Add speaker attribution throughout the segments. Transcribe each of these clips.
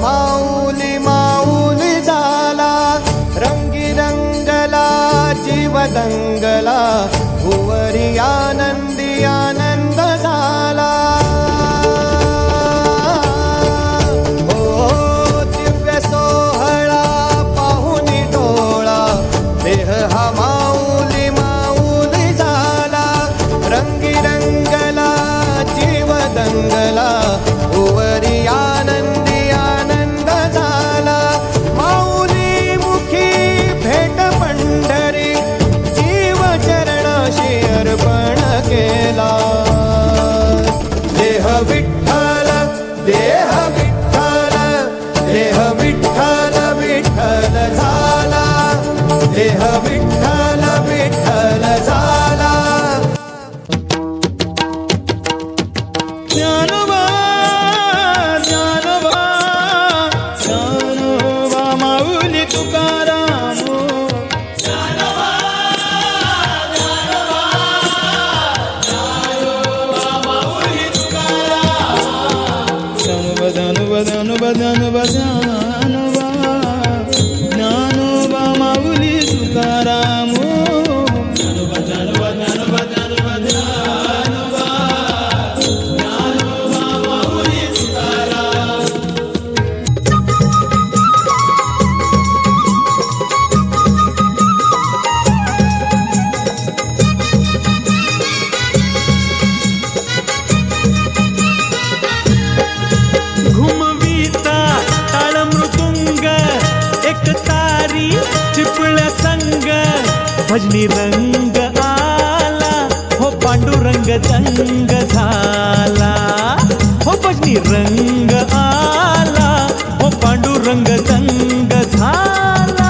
Speaker 1: माऊली माऊली झाला, रंगी रंगला जीव दंगला, भुवरी आनंदी आनंद झाला. हो दिव्य सोहळा पाहुनी डोळा, देह हा माऊली माऊली झाला, रंगी रंगला जीव दंगला, भुवरी आनंदी केला. देह विठ्ठल देह विठ्ठल देह विठ्ठल विठ्ठल झाला, देह विठ्ठल विठ्ठल झाला. ज्ञानोबा ज्ञानोबा ज्ञानोबा माऊली तुकाराम, ज्ञानोबा ज्ञानोबा माऊली तुकाराम. ज्ञानोबा ज्ञानोबा ज्ञानोबा ज्ञानोबा ज्ञानोबा ज्ञानोबा माऊली तुकाराम. भजनी रंग आला हो, पांडुरंग दंग झाला हो, भजनी रंग आला हो, पांडुरंग दंग झाला.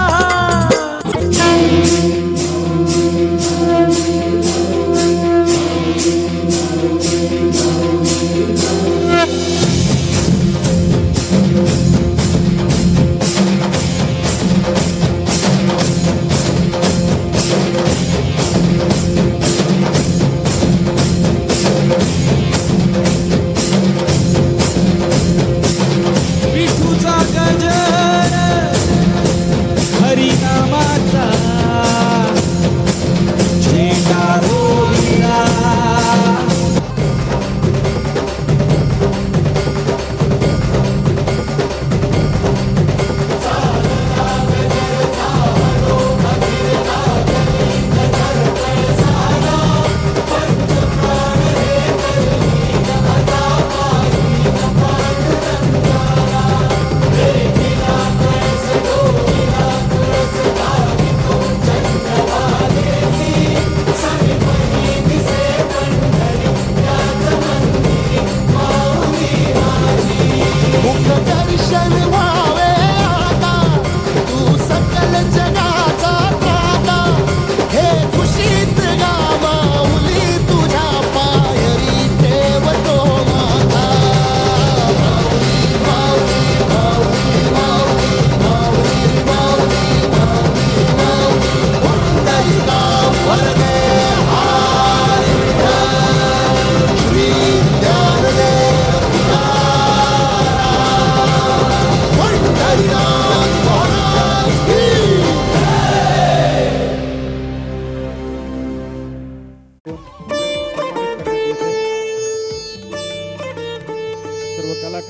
Speaker 1: विठूचा गजर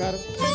Speaker 2: नमस्कार